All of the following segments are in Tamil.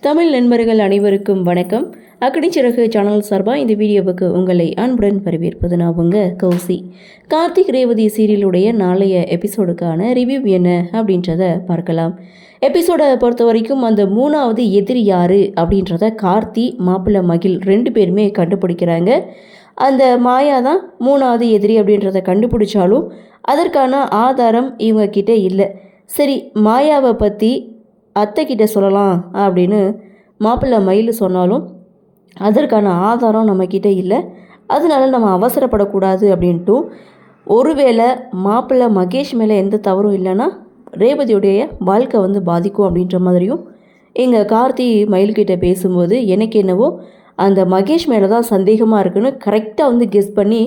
தமிழ் நண்பர்கள் அனைவருக்கும் வணக்கம். அக்கடிச்சிறகு சேனல் சார்பாக இந்த வீடியோவுக்கு உங்களை அன்புடன் வரவேற்பது நான் உங்கள் கௌசி. கார்த்திக் ரேவதி சீரியலுடைய நாளைய எபிசோடுக்கான ரிவ்யூ என்ன அப்படின்றத பார்க்கலாம். எபிசோடை பொறுத்த வரைக்கும் அந்த மூணாவது எதிரி யார் அப்படின்றத கார்த்தி மாப்பிள்ளை மகிழ் 2 பேருமே கண்டுபிடிக்கிறாங்க. அந்த மாயா தான் மூணாவது எதிரி அப்படின்றத கண்டுபிடிச்சாலும் அதற்கான ஆதாரம் இவங்க கிட்டே இல்லை. சரி, மாயாவை பற்றி அத்தைக்கிட்ட சொல்லலாம் அப்படின்னு மாப்பிள்ளை மயில் சொன்னாலும் அதற்கான ஆதாரம் நம்மக்கிட்ட இல்லை. அதனால நம்ம அவசரப்படக்கூடாது அப்படின்ட்டும், ஒருவேளை மாப்பிள்ளை மகேஷ் மேலே எந்த தவறும் இல்லைன்னா ரேவதியுடைய வாழ்க்கை பாதிக்கும் அப்படின்ற மாதிரியும் எங்கள் கார்த்தி மயில்கிட்ட பேசும்போது எனக்கு என்னவோ அந்த மகேஷ் மேலே தான் சந்தேகமாக இருக்குன்னு கரெக்டாக கெஸ் பண்ணி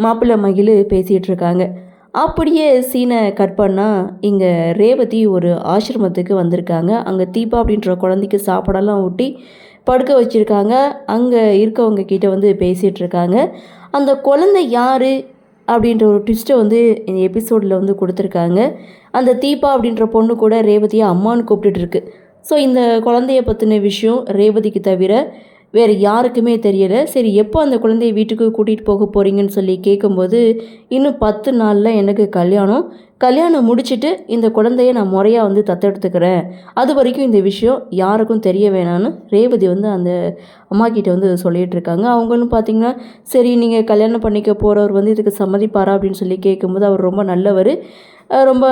மாப்பிள்ளை மகிழ் பேசிகிட்டு இருக்காங்க. அப்படியே சீனை கட் பண்ணால் இங்கே ரேவதி ஒரு ஆசிரமத்துக்கு வந்திருக்காங்க. அங்கே தீபா அப்படின்ற குழந்தைக்கு சாப்பாடெல்லாம் ஊட்டி படுக்க வச்சுருக்காங்க. அங்கே இருக்கவங்க கிட்ட பேசிகிட்டு இருக்காங்க. அந்த குழந்தை யார் அப்படின்ற ஒரு ட்விஸ்ட்டை இந்த எபிசோடில் கொடுத்துருக்காங்க. அந்த தீபா அப்படின்ற பொண்ணு கூட ரேவதியை அம்மான்னு கூப்பிட்டுட்டு இருக்கு. ஸோ இந்த குழந்தைய பற்றின விஷயம் ரேவதிக்கு தவிர வேறு யாருக்குமே தெரியலை. சரி, எப்போ அந்த குழந்தைய வீட்டுக்கு கூட்டிகிட்டு போக போகிறீங்கன்னு சொல்லி கேட்கும்போது, இன்னும் 10 நாளில் எனக்கு கல்யாணம் முடிச்சுட்டு இந்த குழந்தைய நான் முறையாக தத்தெடுத்துக்கிறேன், அது வரைக்கும் இந்த விஷயம் யாருக்கும் தெரிய வேணான்னு ரேவதி அந்த அம்மா கிட்ட சொல்லிகிட்டு இருக்காங்க. அவங்களும் பார்த்திங்கன்னா, சரி நீங்கள் கல்யாணம் பண்ணிக்க போகிறவர் இதுக்கு சம்மதிப்பாரா அப்படின்னு சொல்லி கேட்கும்போது, அவர் ரொம்ப நல்லவர், ரொம்ப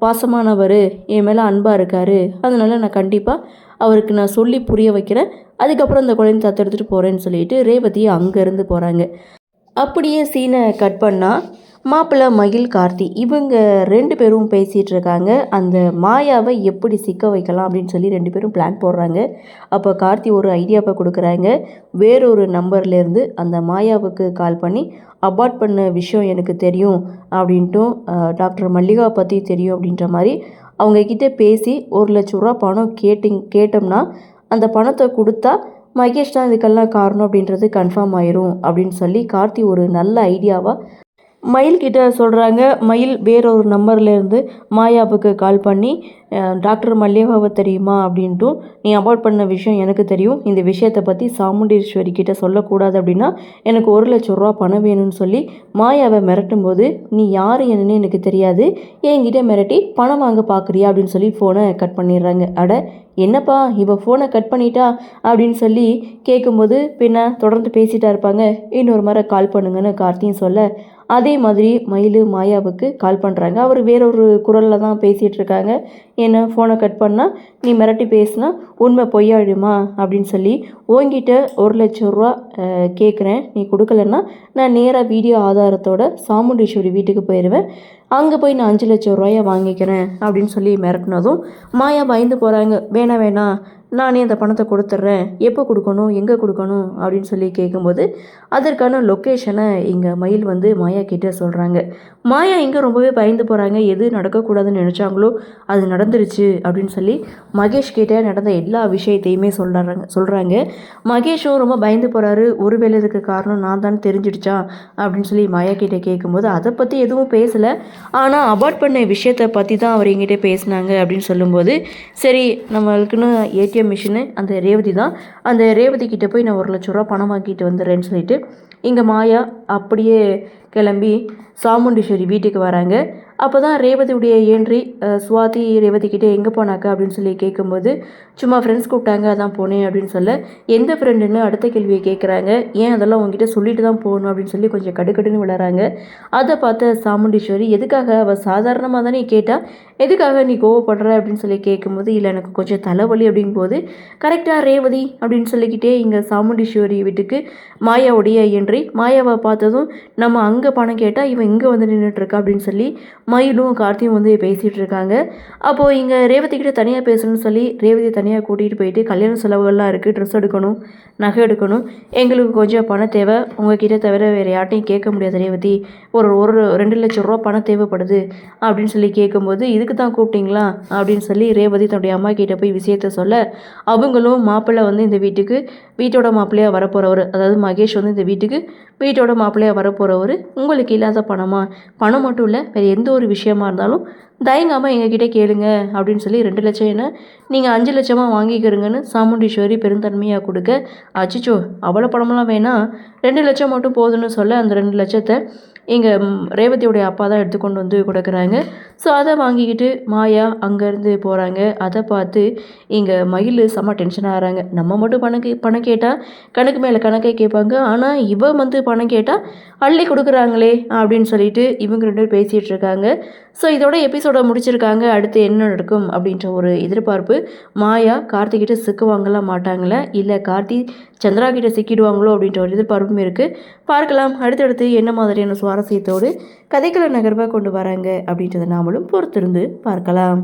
பாசமானவர், என் மேலே அன்பாக இருக்கார், அதனால் நான் கண்டிப்பாக அவருக்கு நான் சொல்லி புரிய வைக்கிறேன், அதுக்கப்புறம் அந்த குழந்தை தத்தெடுத்துட்டு போகிறேன்னு சொல்லிட்டு ரேவதி அங்கேருந்து போகிறாங்க. அப்படியே சீனை கட் பண்ணால் மாப்பிள்ளை மகிழ் கார்த்தி இவங்க 2 பேரும் பேசிகிட்டு இருக்காங்க. அந்த மாயாவை எப்படி சிக்க வைக்கலாம் அப்படின்னு சொல்லி 2 பேரும் பிளான் போடுறாங்க. அப்போ கார்த்தி ஒரு ஐடியாவை கொடுக்குறாங்க. வேறொரு நம்பர்லேருந்து அந்த மாயாவுக்கு கால் பண்ணி அபார்ட் பண்ண விஷயம் எனக்கு தெரியும் அப்படின்ட்டும், டாக்டர் மல்லிகா பற்றி தெரியும் அப்படின்ற மாதிரி அவங்கக்கிட்ட பேசி 1 லட்ச ரூபா பணம் கேட்டோம்னா அந்த பணத்தை கொடுத்தா மகேஷ் தான் இதுக்கெல்லாம் காரணம் அப்படின்றது கன்ஃபார்ம் ஆயிரும் அப்படின்னு சொல்லி கார்த்தி ஒரு நல்ல ஐடியாவாக மயில்கிட்ட சொல்கிறாங்க. மயில் வேறொரு நம்பர்லேருந்து மாயாவுக்கு கால் பண்ணி, டாக்டர் மல்லிகாவை தெரியுமா அப்படின்ட்டும், நீ அபார்ட் பண்ண விஷயம் எனக்கு தெரியும், இந்த விஷயத்தை பற்றி சாமுண்டீஸ்வரி கிட்ட சொல்லக்கூடாது அப்படின்னா எனக்கு 1 லட்ச ரூபா பணம் வேணும்னு சொல்லி மாயாவை மிரட்டும் போது, நீ யார் என்னன்னு எனக்கு தெரியாது, என்கிட்ட மிரட்டி பணம் வாங்க பார்க்குறியா அப்படின்னு சொல்லி ஃபோனை கட் பண்ணிடுறாங்க. அட என்னப்பா இவ ஃபோனை கட் பண்ணிட்டா அப்படின்னு சொல்லி கேட்கும்போது, பின்ன தொடர்ந்து பேசிகிட்டா இருப்பாங்க, இன்னொரு முறை கால் பண்ணுங்கன்னு கார்த்தியும் சொல்ல, அதே மாதிரி மயில் மாயாவுக்கு கால் பண்ணுறாங்க. அவர் வேறொரு குரலில் தான் பேசிகிட்டு இருக்காங்க. என்ன ஃபோனை கட் பண்ணால் நீ மிரட்டி பேசுனா உண்மை பொய்யாயிடுமா அப்படின்னு சொல்லி, உங்ககிட்ட 1 லட்ச ரூபா கேட்குறேன், நீ கொடுக்கலன்னா நான் நேராக வீடியோ ஆதாரத்தோட சாமுண்டீஸ்வரி வீட்டுக்கு போயிடுவேன், அங்கே போய் நான் 5 லட்ச ரூபாயை வாங்கிக்கிறேன் அப்படின்னு சொல்லி மிரட்டினதும் மாயா பயந்து போகிறாங்க. வேணாம் நானே அந்த பணத்தை கொடுத்துட்றேன், எப்போ கொடுக்கணும் எங்கே கொடுக்கணும் அப்படின்னு சொல்லி கேட்கும்போது அதற்கான லொக்கேஷனை இங்கே மயில் மாயா கிட்டே சொல்கிறாங்க. மாயா இங்கே ரொம்பவே பயந்து போகிறாங்க. எது நடக்கக்கூடாதுன்னு நினச்சாங்களோ அது நடந்துருச்சு அப்படின்னு சொல்லி மகேஷ் கிட்டே நடந்த எல்லா விஷயத்தையுமே சொல்கிறாங்க. மகேஷும் ரொம்ப பயந்து போகிறாரு. ஒருவேளை இதுக்கு காரணம் நான் தான் தெரிஞ்சிடுச்சா அப்படின்னு சொல்லி மாயா கிட்டே கேட்கும்போது அதை பற்றி எதுவும் பேசலை, ஆனால் அபார்ட் பண்ண விஷயத்தை பற்றி தான் அவர் எங்கிட்ட பேசினாங்க அப்படின்னு சொல்லும்போது, சரி நம்மளுக்குன்னு ஏடிஎம் மிஷினு அந்த ரேவதி தான், அந்த ரேவதி கிட்டே போய் நான் 1 லட்ச ரூபா பணம் வாங்கிட்டு வந்துடுறேன்னு சொல்லிட்டு இங்கே மாயா அப்படியே கிளம்பி சாமுண்டீஸ்வரி வீட்டுக்கு வராங்க. அப்போ தான் ரேவதியுடைய ஏன்றி சுவாதி ரேவதி கிட்டே எங்கே போனாக்க அப்படின்னு சொல்லி கேட்கும்போது, சும்மா ஃப்ரெண்ட்ஸ் கூப்பிட்டாங்க அதான் போனேன் அப்படின்னு சொல்ல, எந்த ஃப்ரெண்டுன்னு அடுத்த கேள்வியை கேட்குறாங்க. ஏன் அதெல்லாம் உங்ககிட்ட சொல்லிட்டு தான் போகணும் அப்படின்னு சொல்லி கொஞ்சம் கடுக்கடுன்னு விளையாடுறாங்க. அதை பார்த்த சாமுண்டீஸ்வரி, எதுக்காக அவள் சாதாரணமாக தானே கேட்டால், எதுக்காக நீ கோவப்படுற அப்படின்னு சொல்லி கேட்கும்போது, இல்லை எனக்கு கொஞ்சம் தலைவலி அப்படிங்கும்போது, கரெக்டாக ரேவதி அப்படின்னு சொல்லிக்கிட்டே இங்கே சாமுண்டீஸ்வரி வீட்டுக்கு மாயாவுடைய ஏன்றி மாயாவை பார்த்ததும், நம்ம அங்கே பணம் கேட்டால் இவன் இங்கே நின்றுட்டுருக்கா அப்படின்னு சொல்லி மயிலும் கார்த்தியும் பேசிகிட்டு இருக்காங்க. அப்போது இங்கே ரேவதி கிட்ட தனியாக பேசணும்னு சொல்லி ரேவதி தனியாக கூட்டிகிட்டு போயிட்டு, கல்யாண செலவுகள்லாம் இருக்குது, ட்ரெஸ் எடுக்கணும், நகை எடுக்கணும், எங்களுக்கு கொஞ்சம் பணம் தேவை, உங்ககிட்ட தவிர வேறு யார்ட்டையும் கேட்க முடியாது ரேவதி, ஒரு 2 லட்ச ரூபா பணம் தேவைப்படுது அப்படின்னு சொல்லி கேட்கும்போது, இதுக்கு இதுக்கு தான் கூப்பிட்டீங்களா அப்படின்னு சொல்லி ரேவதி தன்னுடைய அம்மா கிட்ட போய் விஷயத்த சொல்ல, அவங்களும் மாப்பிள்ளை வந்து இந்த வீட்டோட மாப்பிள்ளையாக வரப்போகிறவர், அதாவது மகேஷ் வந்து இந்த வீட்டோட மாப்பிள்ளையாக வரப்போகிறவர், உங்களுக்கு இல்லாத பணமா, பணம் மட்டும் இல்லை வேறு எந்த ஒரு விஷயமா இருந்தாலும் தயங்காமல் எங்ககிட்ட கேளுங்க அப்படின்னு சொல்லி 2 லட்சம் என்ன நீங்கள் 5 லட்சமாக வாங்கிக்கிறீங்கன்னு சாமுண்டீஸ்வரி பெருந்தன்மையாக கொடுக்க, அச்சிச்சோ அவ்வளோ பணமெல்லாம் வேணாம் 2 லட்சம் மட்டும் போதுன்னு சொல்ல, அந்த 2 லட்சத்தை இங்கே ரேவதியோடைய அப்பா தான் எடுத்துக்கொண்டு வந்து கொடுக்குறாங்க. ஸோ அதை வாங்கிக்கிட்டு மாயா அங்கேருந்து போகிறாங்க. அதை பார்த்து இங்கே மயில் செம்ம டென்ஷன் ஆகிறாங்க. நம்ம மட்டும் பணம் கேட்டால் கணக்கு மேலே கணக்கே கேட்பாங்க, ஆனால் இவ வந்து பணம் கேட்டால் அள்ளி கொடுக்குறாங்களே அப்படின்னு சொல்லிட்டு இவங்க 2 பேரும் பேசிகிட்டு இருக்காங்க. ஸோ இதோட எபிசோட முடிச்சிருக்காங்க. அடுத்து என்ன நடக்கும் அப்படின்ற ஒரு எதிர்பார்ப்பு. மாயா கார்த்திகிட்ட சிக்குவாங்கலாம் மாட்டாங்களா, இல்லை கார்த்தி சந்திரா கிட்ட சிக்கிடுவாங்களோ அப்படின்ற ஒரு எதிர்பார்ப்பும் இருக்குது. பார்க்கலாம் அடுத்தடுத்து என்ன மாதிரியான சுவாரஸ்யத்தோடு கதைக்கள நகர்வாக கொண்டு வராங்க அப்படின்றத நாமளும் பொறுத்திருந்து பார்க்கலாம்.